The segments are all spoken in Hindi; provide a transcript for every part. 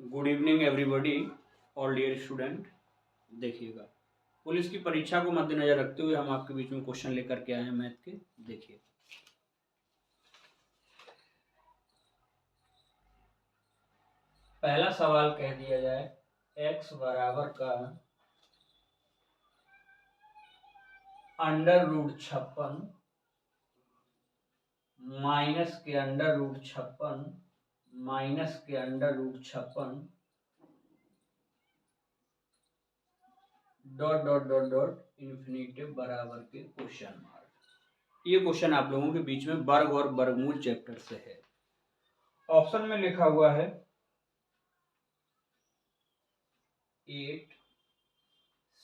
Good evening everybody, all dear student. देखिएगा, पुलिस की परीक्षा को मद्देनजर रखते हुए हम आपके बीच में क्वेश्चन लेकर के आए हैं मैथ के। देखिए, पहला सवाल कह दिया जाए x बराबर का √56 माइनस के √56 माइनस के √56 dot dot dot dot infinitive बराबर के क्वेश्चन मार्क। ये क्वेश्चन आप लोगों के बीच में वर्ग और वर्गमूल चैप्टर से है। ऑप्शन में लिखा हुआ है 8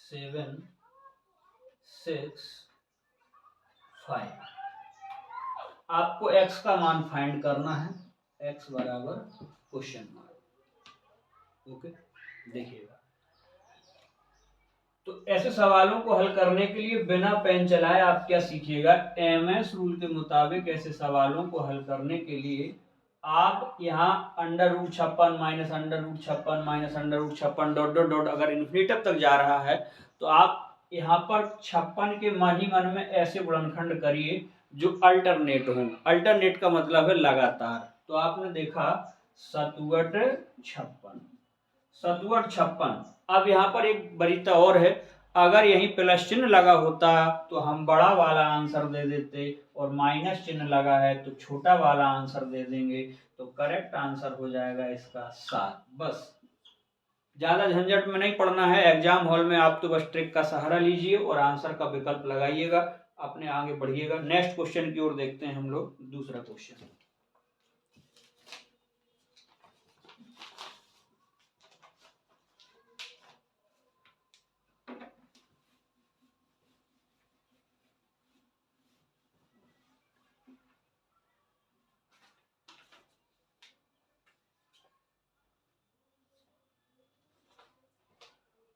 7 6 5। आपको x का मान फाइंड करना है, x बराबर क्वेश्चन मार्क। ओके, देखिएगा, तो ऐसे सवालों को हल करने के लिए बिना पेन चलाए आप क्या सीखिएगा, एमएस रूल के मुताबिक ऐसे सवालों को हल करने के लिए आप यहाँ √56 minus √56 minus √56 dot dot dot अगर इन्फिनिटिव तक जा रहा है तो आप यहाँ पर 56 के मन ही मन में ऐसे गुणनखंड करिए जो अल्टरनेट हो। अल्टरनेट का मतलब है लगातार। तो आपने देखा 57 56 57 56। अब यहाँ पर एक बरीता और है, अगर यहीं प्लस चिन्ह लगा होता तो हम बड़ा वाला आंसर दे देते और माइनस चिन्ह लगा है तो छोटा वाला आंसर दे देंगे, तो करेक्ट आंसर हो जाएगा इसका 7। बस ज्यादा झंझट में नहीं पड़ना है। एग्जाम हॉल में आप तो बस ट्रिक का सहारा लीजिए और आंसर का विकल्प लगाइएगा, अपने आगे बढ़िएगा। नेक्स्ट क्वेश्चन की ओर देखते हैं हम लोग। दूसरा क्वेश्चन,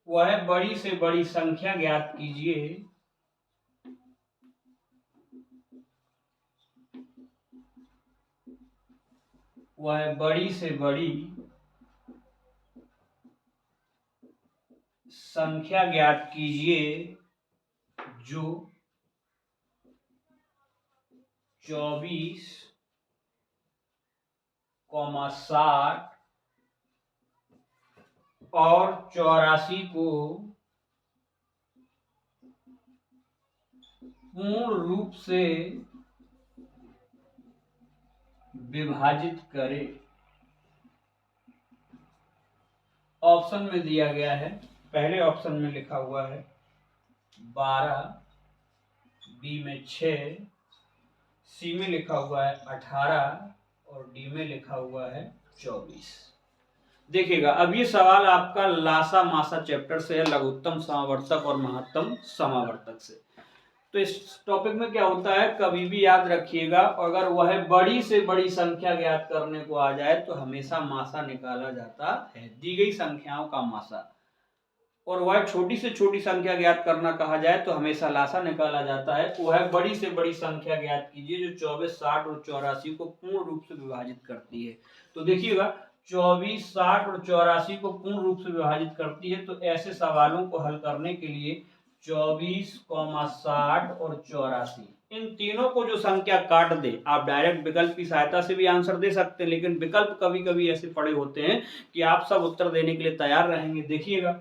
वह बड़ी से बड़ी संख्या ज्ञात कीजिए वह बड़ी से बड़ी संख्या ज्ञात कीजिए जो 24, 60 और 84 को पूर्ण रूप से विभाजित करे। ऑप्शन में दिया गया है, पहले ऑप्शन में लिखा हुआ है 12, बी में 6, सी में लिखा हुआ है 18 और डी में लिखा हुआ है 24। देखिएगा, अब ये सवाल आपका लासा मासा चैप्टर से है, लघुत्तम समावर्तक और महत्तम समावर्तक से। तो इस टॉपिक में क्या होता है, कभी भी याद रखिएगा, अगर वह बड़ी से बड़ी संख्या ज्ञात करने को आ जाए तो हमेशा मासा निकाला जाता है, दी गई संख्याओं का मासा। और वह छोटी से छोटी संख्या ज्ञात करना कहा जाए तो हमेशा लासा निकाला जाता है। वह बड़ी से बड़ी संख्या ज्ञात कीजिए जो 24, 60 और 84 को पूर्ण रूप से विभाजित करती है। तो देखिएगा, 24, 60 और 84 को पूर्ण रूप से विभाजित करती है। तो ऐसे सवालों को हल करने के लिए 24, 60 और 84 इन तीनों को जो संख्या काट दे, आप डायरेक्ट विकल्प की सहायता से भी आंसर दे सकते हैं, लेकिन विकल्प कभी कभी ऐसे पड़े होते हैं कि आप सब उत्तर देने के लिए तैयार रहेंगे। देखिएगा,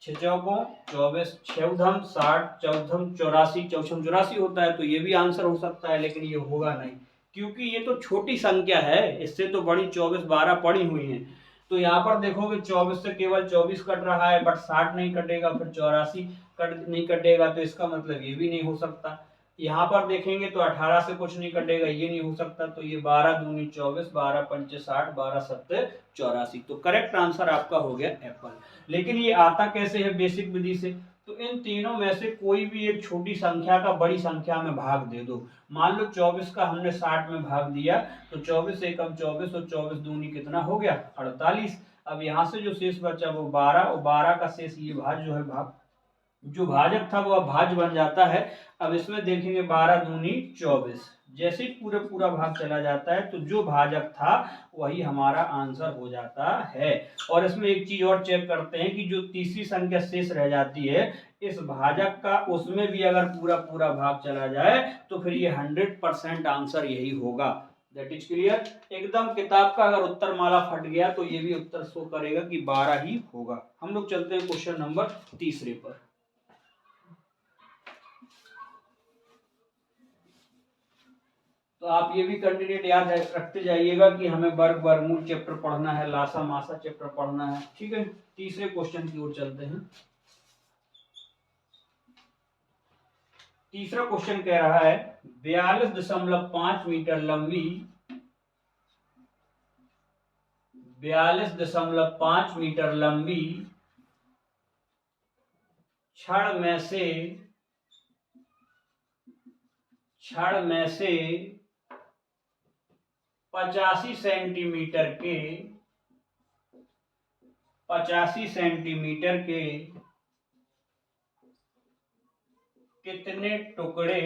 6 चौकों 24, 6 उधम 60, 14 84, 14 84 होता है, तो ये भी आंसर हो सकता है, लेकिन ये होगा नहीं क्योंकि ये तो छोटी संख्या है, इससे तो बड़ी 24, 12 पड़ी हुई हैं। तो यहाँ पर देखोगे 24 से केवल 24 कट रहा है, बट 60 नहीं कटेगा, फिर 84 कट नहीं कटेगा, तो इसका मतलब ये भी नहीं हो सकता। यहाँ पर देखेंगे तो 18 से कुछ नहीं कटेगा, ये नहीं हो सकता। तो ये 12 दूनी 24, 12 पंचे 60, 12 सत्ते 84। तो करेक्ट आंसर आपका हो गया एप्पल। लेकिन ये आता कैसे है, बेसिक विधि से। तो इन तीनों में से कोई भी एक छोटी संख्या का बड़ी संख्या में भाग दे दो। मान लो 24 का हमने 60 में भाग दिया, तो 24 एकम 24 और 24 दूनी कितना हो गया, 48। अब यहाँ से जो शेष बचा वो 12 और 12 का शेष ये भाग जो है भाग जो भाजक था वो अब भाज्य बन जाता है। अब इसमें देखेंगे 12 दूनी 24, जैसे ही पूरे पूरा भाग चला जाता है तो जो भाजक था वही हमारा आंसर हो जाता है। और इसमें एक चीज और चेक करते हैं कि जो तीसरी संख्या शेष रह जाती है इस भाजक का, उसमें भी अगर पूरा पूरा भाग चला जाए तो फिर ये 100% आंसर यही होगा। That is clear. एकदम किताब का अगर उत्तर माला फट गया तो ये भी उत्तर शो करेगा कि 12 ही होगा। हम लोग चलते हैं क्वेश्चन नंबर तीसरे पर। तो आप ये भी कंटिन्यूट याद रखते जाइएगा कि हमें वर्ग वर्गमूल चैप्टर पढ़ना है, लासा मासा चैप्टर पढ़ना है। ठीक है, तीसरे क्वेश्चन की ओर चलते हैं। तीसरा क्वेश्चन कह रहा है 42.5 मीटर लंबी 42.5 मीटर लंबी छड़ में से 85 सेंटीमीटर के कितने टुकड़े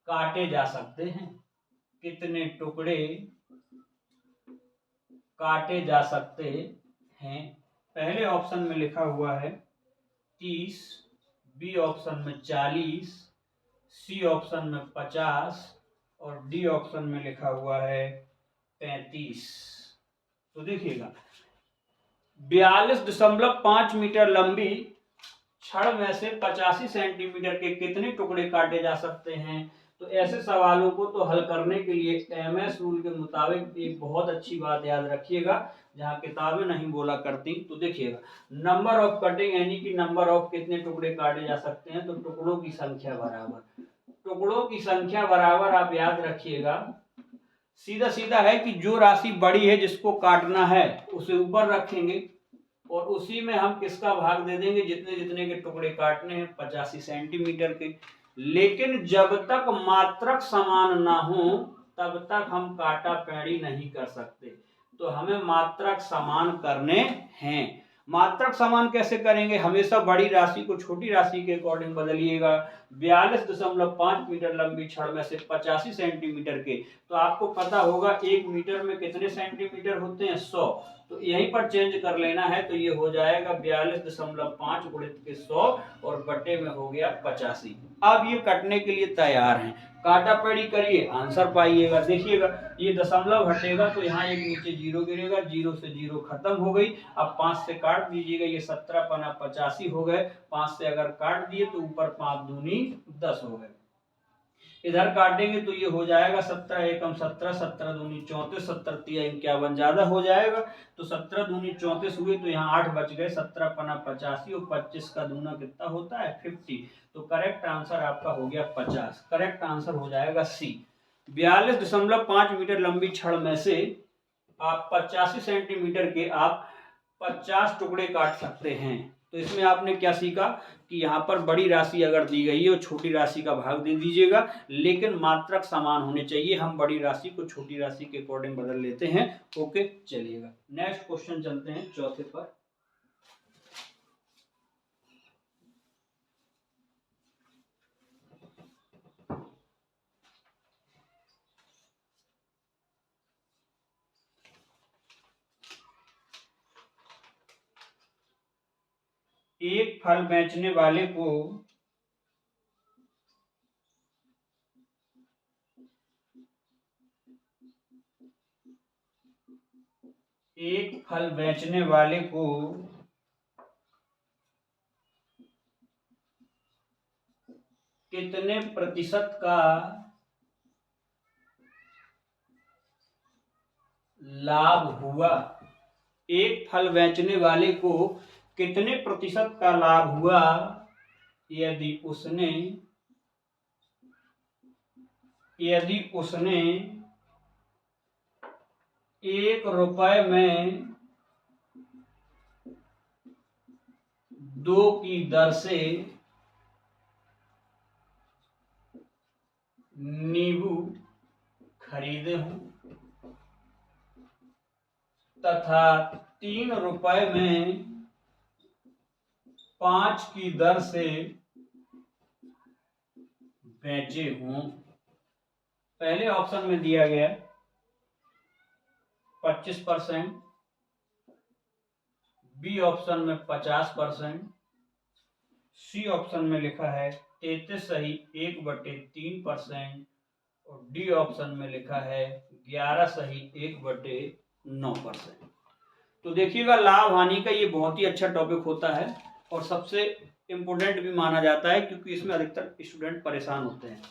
काटे जा सकते हैं? कितने टुकड़े काटे जा सकते हैं? पहले ऑप्शन में लिखा हुआ है 30, बी ऑप्शन में 40, सी ऑप्शन में 50 और डी ऑप्शन में लिखा हुआ है 35। तो देखिएगा 42.5 मीटर लंबी छड़ में से 85 सेंटीमीटर के कितने टुकड़े काटे जा सकते हैं? तो ऐसे सवालों को तो हल करने के लिए एमएस रूल के मुताबिक एक बहुत अच्छी बात याद रखिएगा, जहां किताबें नहीं बोला करती। तो देखिएगा नंबर ऑफ कटिंग यानी कि नंबर ऑफ कितने टुकड़े काटे जा सकते हैं, तो टुकड़ों की संख्या बराबर, टुकड़ों की संख्या बराबर आप याद रखिएगा। सीधा सीधा है कि जो राशि बड़ी है जिसको काटना है उसे ऊपर रखेंगे और उसी में हम किसका भाग दे देंगे, जितने जितने के टुकड़े काटने हैं 85 सेंटीमीटर के। लेकिन जब तक मात्रक समान ना हो तब तक हम काटा पैड़ी नहीं कर सकते। तो हमें मात्रक समान करने हैं। मात्रक समान कैसे करेंगे? हमेशा बड़ी राशि को छोटी राशि के अकॉर्डिंग बदलिएगा। 42.5 मीटर लंबी छड़ में से 85 सेंटीमीटर के, तो आपको पता होगा 1 मीटर में कितने सेंटीमीटर होते हैं? 100। तो यहीं पर चेंज कर लेना है, तो ये हो जाएगा 42.5 गुणित के 100 और बटे में हो गया 85। अब ये कटने के लिए तैयार हैं। काटा पड़ी करिए, आंसर पाइएगा। देखिएगा ये दशमलव हटेगा तो यहाँ एक नीचे जीरो गिरेगा, जीरो से जीरो खत्म हो गई। अब 5 से काट दीजिएगा, ये 17 पना 85 हो गए। 5 से अगर काट दिए तो ऊपर 5 दूनी 10 हो गए। इधर काटेंगे तो ये हो जाएगा 17 एकम 17, 17 दूनी 34, 17 तिया 51 ज्यादा हो जाएगा। तो 17 दूनी 34 हुए तो यहाँ 8 बच गए। 17 पना 85 और 25 का दूना कितना होता है? 50। तो करेक्ट आंसर आपका हो गया 50। करेक्ट आंसर हो जाएगा सी। 42.5 मीटर लंबी छड़ में से आप 85 सेंटीमीटर के आप 50 टुकड़े काट सकते हैं। तो इसमें आपने क्या सीखा कि यहाँ पर बड़ी राशि अगर दी गई है और छोटी राशि का भाग दे दीजिएगा, लेकिन मात्रक समान होने चाहिए। हम बड़ी राशि को छोटी राशि के अकॉर्डिंग बदल लेते हैं। ओके, चलिएगा नेक्स्ट क्वेश्चन चलते हैं चौथे पर। एक फल बेचने वाले को एक फल बेचने वाले को कितने प्रतिशत का लाभ हुआ? एक फल बेचने वाले को कितने प्रतिशत का लाभ हुआ यदि उसने 1 रुपए में 2 की दर से नींबू खरीदे हूं तथा 3 रुपए में 5 की दर से बेचे हों। पहले ऑप्शन में दिया गया 25%, बी ऑप्शन में 50%, सी ऑप्शन में लिखा है 33 सही 1/3% और डी ऑप्शन में लिखा है 11 सही 1/9%। तो देखिएगा, लाभ हानि का ये बहुत ही अच्छा टॉपिक होता है और सबसे इम्पोर्टेंट भी माना जाता है, क्योंकि इसमें अधिकतर स्टूडेंट परेशान होते हैं।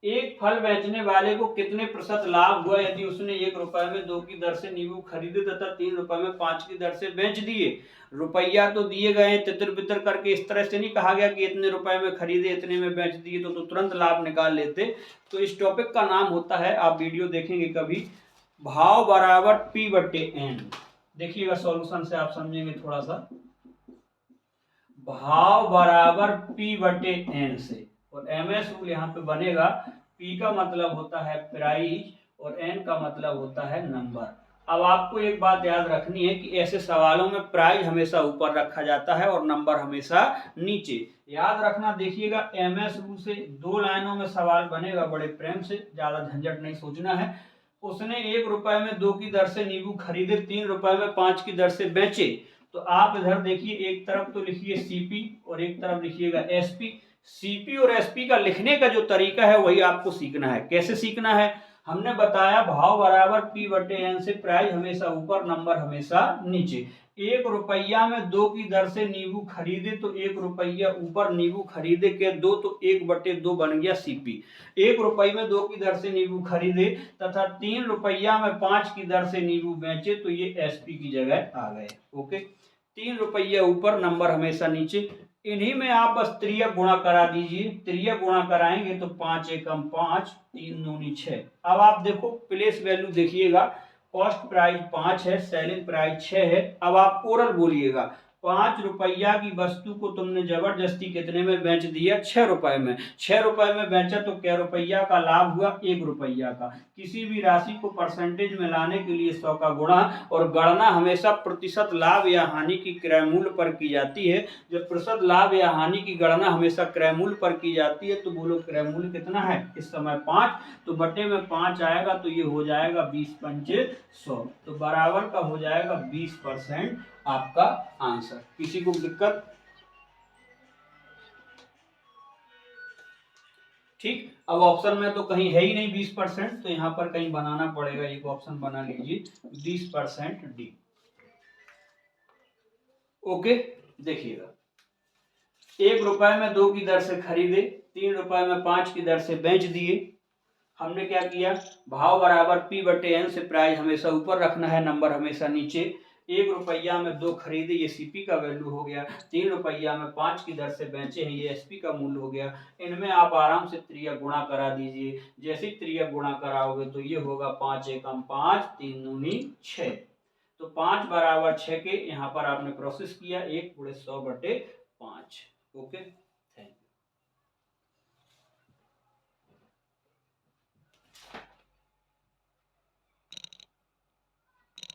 एक फल बेचने वाले को कितने प्रतिशत लाभ हुआ यदि उसने 1 रुपए में 2 की दर से नींबू खरीदे तथा 3 रुपए में 5 की दर से बेच दिए। रुपया तो दिए गए हैं, तितर बितर करके इस तरह से नहीं कहा गया कि इतने रुपए में खरीदे इतने में बेच दिए तो तुरंत लाभ निकाल लेते। तो इस टॉपिक का नाम होता है, आप वीडियो देखेंगे कभी, भाव बराबर P/N। देखिएगा सॉल्यूशन से आप समझेंगे थोड़ा सा। भाव बराबर P/N से, और MS रूल यहाँ पे बनेगा। P का मतलब होता है प्राइस और N का मतलब होता है नंबर। अब आपको एक बात याद रखनी है कि ऐसे सवालों में प्राइस हमेशा ऊपर रखा जाता है और नंबर हमेशा नीचे। याद रखना, देखिएगा MS रूल से 2 लाइनों में सवाल बनेगा, बड़े प्रेम से, ज्यादा झंझट नहीं सोचना है। उसने 1 रुपए में 2 की दर से नींबू खरीदे, 3 रुपए में 5 की दर से बेचे। तो आप इधर देखिए, एक तरफ तो लिखिए CP और एक तरफ लिखिएगा SP। CP और SP का लिखने का जो तरीका है वही आपको सीखना है। कैसे सीखना है? हमने बताया भाव बराबर P/N से प्राइस हमेशा ऊपर, नंबर हमेशा नीचे। 1 रुपया में 2 की दर से नींबू खरीदे तो 1 रुपया ऊपर, नींबू खरीदे के 2 तो 1/2 बन गया CP। 1 रुपये में 2 की दर से नींबू खरीदे तथा 3 रुपया में 5 की दर से नींबू बेचे तो ये SP की जगह आ गए। ओके, 3 रुपया ऊपर, नंबर हमेशा नीचे। इन्हीं में आप बस त्रियक गुणा करा दीजिए। त्रियक गुणा कराएंगे तो 5 एकम 5, 3 दूनी 6। अब आप देखो प्लेस वैल्यू देखिएगा, कॉस्ट प्राइस 5 है, सेलिंग प्राइस 6 है। अब आप ओरल बोलिएगा, 5 रुपया की वस्तु को तुमने जबरदस्ती कितने में बेच दिया? 6 रुपए में। 6 रुपए में बेचा तो क्या रुपया का लाभ हुआ? 1 रुपया का। किसी भी राशि को परसेंटेज में लाने के लिए 100 का गुणा, और गणना हमेशा प्रतिशत लाभ या हानि की क्रय मूल्य पर की जाती है। जब प्रतिशत लाभ या हानि की गणना हमेशा क्रय मूल्य पर की जाती है तो बोलो क्रय मूल्य कितना है इस समय? 5। तो बटे में 5 आएगा तो ये हो जाएगा 20×5 100, तो बराबर का हो जाएगा 20% आपका आंसर। किसी को दिक्कत? ठीक। अब ऑप्शन में तो कहीं है ही नहीं 20%, तो यहां पर कहीं बनाना पड़ेगा, एक ऑप्शन बना लीजिए 20% डी। ओके, देखिएगा, 1 रुपए में 2 की दर से खरीदे, 3 रुपए में 5 की दर से बेच दिए। हमने क्या किया? भाव बराबर P/N से प्राइस हमेशा ऊपर रखना है, नंबर हमेशा नीचे। 1 रुपया में 2 खरीदे, ये CP का वैल्यू हो गया। 3 रुपया में 5 की दर से बेचे हैं, ये SP का मूल्य हो गया। इनमें आप आराम से त्रियक गुणा करा दीजिए। जैसे त्रियक गुणा कराओगे तो ये होगा 5 एकम 5, 3 दूनी 6। तो 5 बराबर 6 के यहाँ पर आपने प्रोसेस किया 1 × 100/5। ओके।